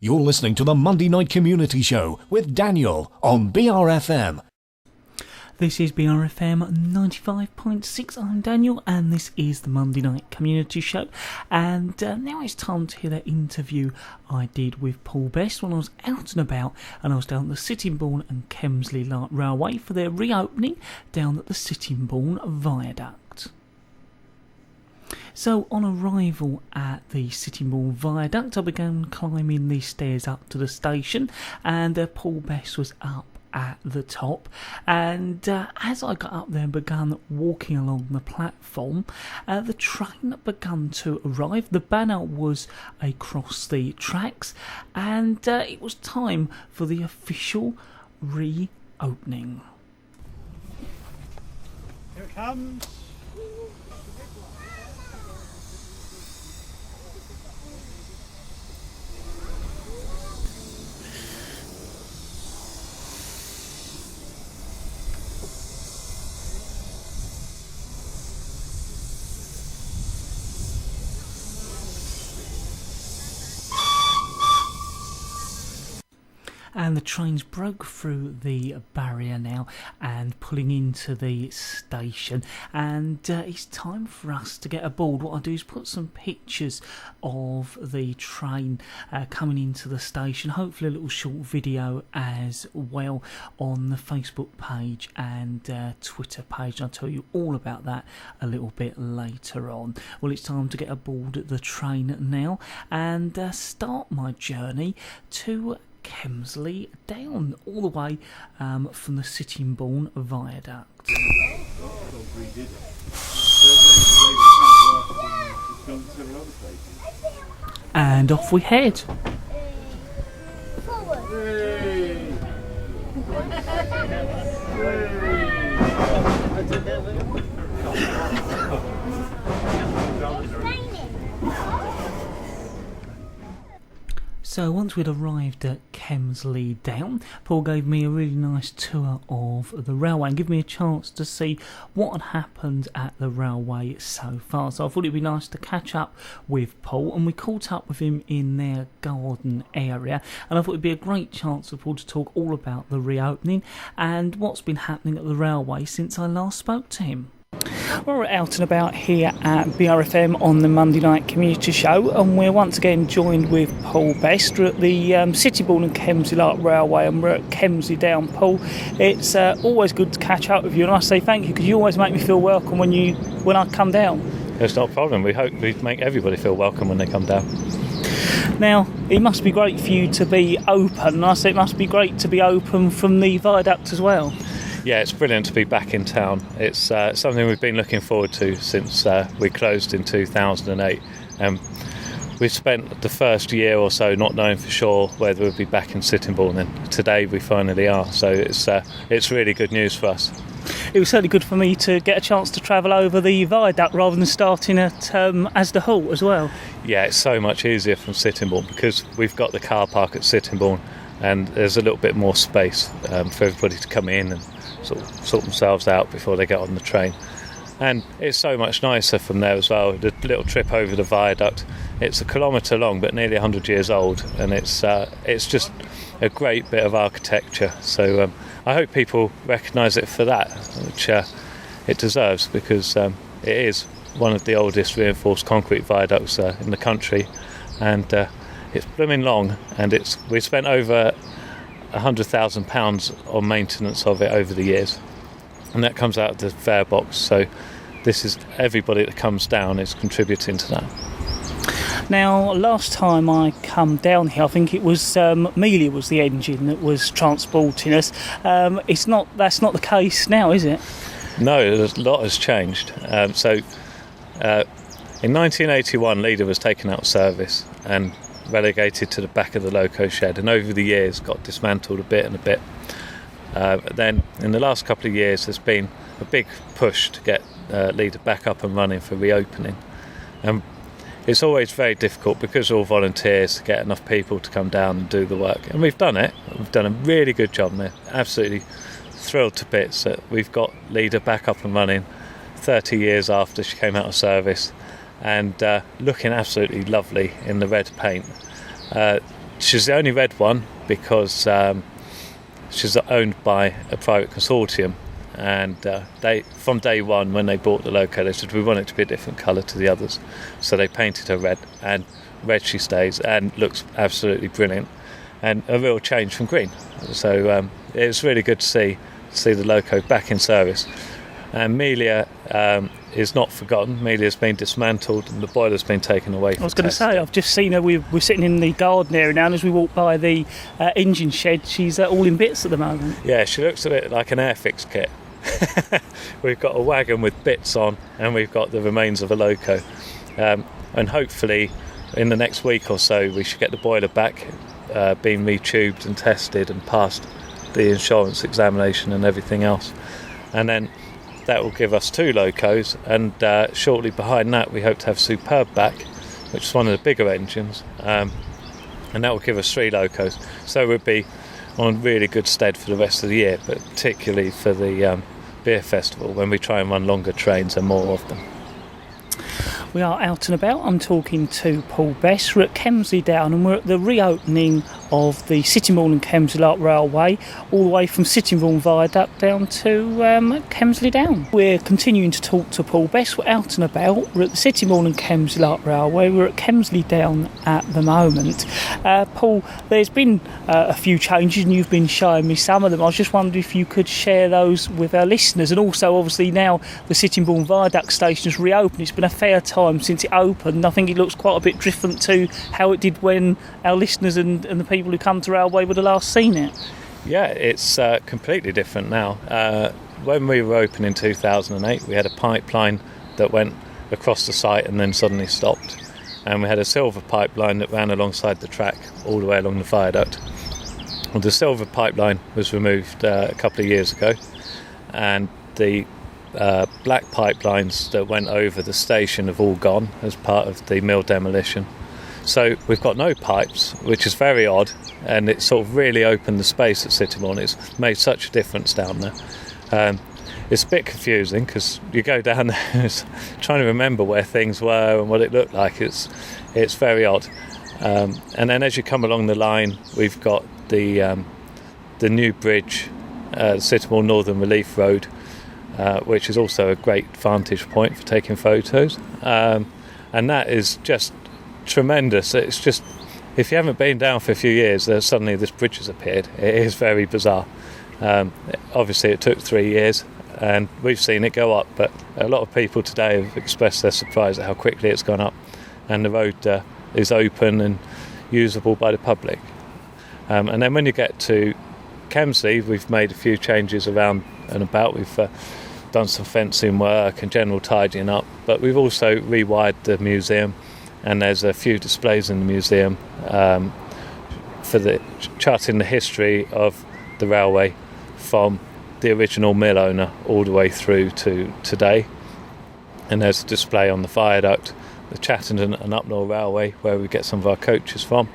You're listening to the Monday Night Community Show with Daniel on BRFM. This is BRFM 95.6. I'm Daniel, and this is the Monday Night Community Show. And now it's time to hear that interview I did with Paul Best when I was out and about, and I was down at the Sittingbourne and Kemsley Light Railway for their reopening down at the Sittingbourne Viaduct. So on arrival at the Sittingbourne Viaduct, I began climbing the stairs up to the station, and Paul Best was up at the top, and as I got up there and began walking along the platform, the train began to arrive. The banner was across the tracks, and it was time for the official reopening. Here it comes. And the trains broke through the barrier now and pulling into the station, and it's time for us to get aboard. What I do is put some pictures of the train coming into the station, hopefully a little short video as well on the Facebook page and Twitter page. I'll tell you all about that a little bit later on. Well, it's time to get aboard the train now and start my journey to Kemsley Down, all the way from the Sittingbourne Viaduct. And off we head. So once we'd arrived at Kemsley Down, Paul gave me a really nice tour of the railway and gave me a chance to see what had happened at the railway so far. So I thought it'd be nice to catch up with Paul, and we caught up with him in their garden area, and I thought it'd be a great chance for Paul to talk all about the reopening and what's been happening at the railway since I last spoke to him. We're out and about here at BRFM on the Monday Night Community Show, and we're once again joined with Paul Best. We're at the Sittingbourne and Kemsley Light Railway, and we're at Kemsley Down. Paul, it's always good to catch up with you, and I say thank you because you always make me feel welcome when I come down. It's not a problem. We hope we make everybody feel welcome when they come down. Now, it must be great for you to be open, and I say it must be great to be open from the viaduct as well. Yeah, it's brilliant to be back in town. It's something we've been looking forward to since we closed in 2008. We've spent the first year or so not knowing for sure whether we'd be back in Sittingbourne, and today we finally are. So it's really good news for us. It was certainly good for me to get a chance to travel over the viaduct rather than starting at Asda Hall as well. Yeah, it's so much easier from Sittingbourne because we've got the car park at Sittingbourne, and there's a little bit more space for everybody to come in and sort themselves out before they get on the train. And it's so much nicer from there as well. The little trip over the viaduct, it's 1 kilometre long but nearly 100 years old, and it's just a great bit of architecture. So I hope people recognise it for that, which it deserves, because it is one of the oldest reinforced concrete viaducts in the country, and it's blooming long, and we spent over £100,000 on maintenance of it over the years, and that comes out of the fare box. So this is everybody that comes down is contributing to that. Now, last time I come down here, I think it was Amelia was the engine that was transporting us. That's not the case now, is it? No, a lot has changed. In 1981, Leader was taken out of service and relegated to the back of the loco shed, and over the years got dismantled a bit. Then in the last couple of years there's been a big push to get Leader back up and running for reopening. It's always very difficult because we're all volunteers to get enough people to come down and do the work, and we've done it. We've done a really good job, and they're absolutely thrilled to bits that we've got Leader back up and running 30 years after she came out of service, and looking absolutely lovely in the red paint. she's the only red one because she's owned by a private consortium, and they, from day one when they bought the loco, they said we want it to be a different colour to the others, so they painted her red, and red she stays and looks absolutely brilliant, and a real change from green. So it was really good to see the loco back in service. And Melia is not forgotten. Melia's been dismantled and the boiler's been taken away. I was going to say, I've just seen her. We're sitting in the garden area now, and as we walk by the engine shed, she's all in bits at the moment. Yeah, she looks a bit like an Airfix kit. We've got a wagon with bits on, and we've got the remains of a loco. And hopefully, in the next week or so, we should get the boiler back, being retubed and tested and passed the insurance examination and everything else. And then that will give us 2 locos, and shortly behind that we hope to have Superb back, which is one of the bigger engines, and that will give us 3 locos. So we'll be on really good stead for the rest of the year, but particularly for the beer festival, when we try and run longer trains and more of them. We are out and about. I'm talking to Paul Best. We're at Kemsley Down, and we're at the reopening of the Sittingbourne Kemsley Light Railway, all the way from Sittingbourne Viaduct down to Kemsley Down. We're continuing to talk to Paul Best. We're out and about. We're at the Sittingbourne Kemsley Light Railway. We're at Kemsley Down at the moment. Paul, there's been a few changes, and you've been showing me some of them. I was just wondering if you could share those with our listeners. And also, obviously, now the Sittingbourne Viaduct station has reopened. It's been a fair time since it opened. I think it looks quite a bit different to how it did when our listeners and the people who come to Railway would have last seen it. Yeah, it's completely different now. When we were open in 2008, we had a pipeline that went across the site and then suddenly stopped, and we had a silver pipeline that ran alongside the track all the way along the viaduct. Well, the silver pipeline was removed a couple of years ago, and the black pipelines that went over the station have all gone as part of the mill demolition. So we've got no pipes, which is very odd, and it sort of really opened the space at Sittingbourne. It's made such a difference down there. It's a bit confusing because you go down there trying to remember where things were and what it looked like. It's very odd. And then as you come along the line, we've got the new bridge, Sittingbourne Northern Relief Road, which is also a great vantage point for taking photos, and that is just tremendous. It's just, if you haven't been down for a few years, suddenly this bridge has appeared. It is very bizarre. Obviously it took 3 years and we've seen it go up, but a lot of people today have expressed their surprise at how quickly it's gone up, and the road is open and usable by the public. And then when you get to Kemsley, we've made a few changes around and about. We've done some fencing work and general tidying up, but we've also rewired the museum, and there's a few displays in the museum for charting the history of the railway from the original mill owner all the way through to today. And there's a display on the viaduct, the Chattenden and Upnor Railway, where we get some of our coaches from,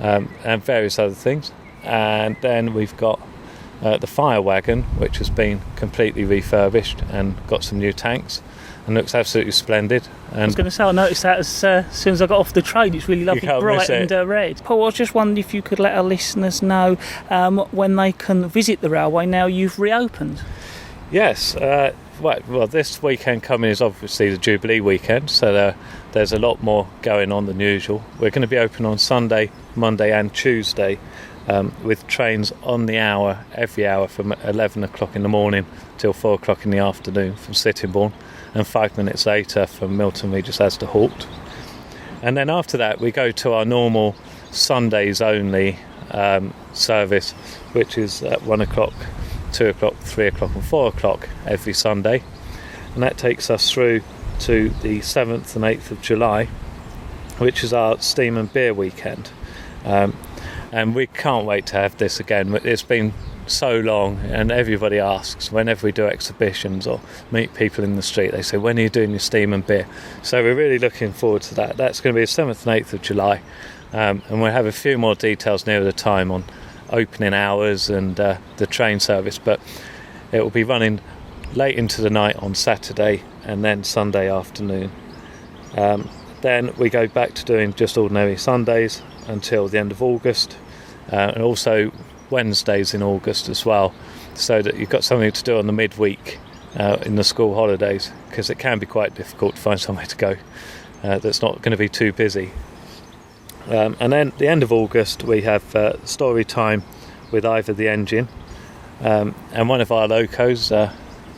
and various other things. And then we've got the fire wagon, which has been completely refurbished and got some new tanks and looks absolutely splendid. And I was going to say, I noticed that as soon as I got off the train. It's really lovely, bright and red. Paul, I was just wondering if you could let our listeners know when they can visit the railway now you've reopened. Yes, well, this weekend coming is obviously the Jubilee weekend, so there's a lot more going on than usual. We're going to be open on Sunday, Monday and Tuesday, with trains on the hour, every hour, from 11 o'clock in the morning till 4 o'clock in the afternoon from Sittingbourne, and 5 minutes later from Milton Regis Asda Halt. And then after that we go to our normal Sundays only service, which is at 1 o'clock, 2 o'clock, 3 o'clock and 4 o'clock every Sunday, and that takes us through to the 7th and 8th of July, which is our steam and beer weekend. And we can't wait to have this again. It's been so long, and everybody asks whenever we do exhibitions or meet people in the street, they say, when are you doing your steam and beer? So we're really looking forward to that. That's going to be the 7th and 8th of July, and we'll have a few more details nearer the time on opening hours and the train service, but it will be running late into the night on Saturday and then Sunday afternoon. Then we go back to doing just ordinary Sundays, until the end of August, and also Wednesdays in August as well, so that you've got something to do on the midweek in the school holidays, because it can be quite difficult to find somewhere to go that's not going to be too busy. And then at the end of August we have story time with Ivor the Engine, and one of our locos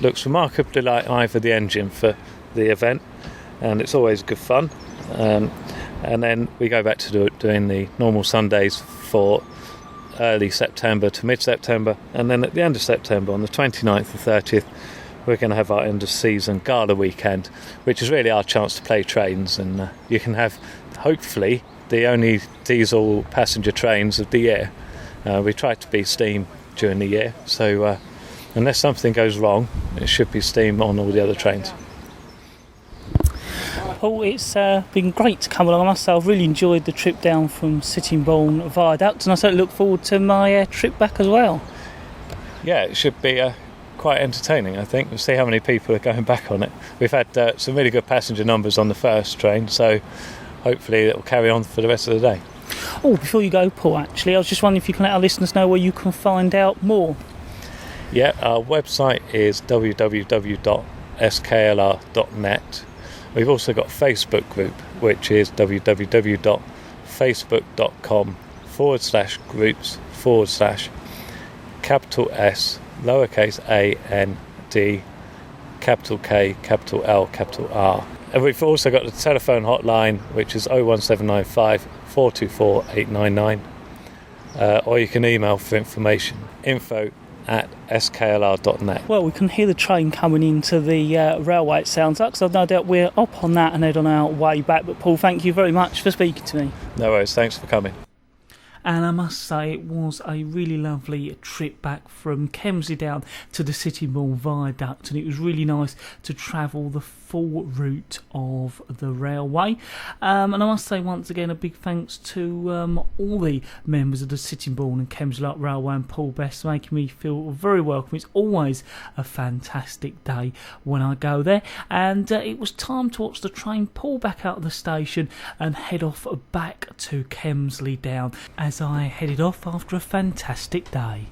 looks remarkably like Ivor the Engine for the event, and it's always good fun. And then we go back to doing the normal Sundays for early September to mid-September, and then at the end of September, on the 29th and 30th, we're going to have our end of season gala weekend, which is really our chance to play trains, and you can have, hopefully, the only diesel passenger trains of the year. We try to be steam during the year, so unless something goes wrong, it should be steam on all the other trains. Paul, it's been great to come along. I must say I've really enjoyed the trip down from Sittingbourne Viaduct, and I certainly look forward to my trip back as well. Yeah, it should be quite entertaining, I think. We'll see how many people are going back on it. We've had some really good passenger numbers on the first train, so hopefully it will carry on for the rest of the day. Oh, before you go, Paul, actually, I was just wondering if you can let our listeners know where you can find out more. Yeah, our website is www.sklr.net. We've also got a Facebook group, which is www.facebook.com/groups/capital S, lowercase a n d, capital K, capital L, capital R. And we've also got the telephone hotline, which is 01795 424 899. Or you can email for information, info@sklr.net. Well, we can hear the train coming into the railway, it sounds like, so I've no doubt we're up on that and head on our way back. But Paul, thank you very much for speaking to me. No worries, thanks for coming. And I must say it was a really lovely trip back from Kemsley down to the Sittingbourne Viaduct, and it was really nice to travel the full route of the railway. And I must say once again a big thanks to all the members of the Sittingbourne and Kemsley Light Railway and Paul Best, making me feel very welcome. It's always a fantastic day when I go there, and it was time to watch the train pull back out of the station and head off back to Kemsley Down, as I headed off after a fantastic day.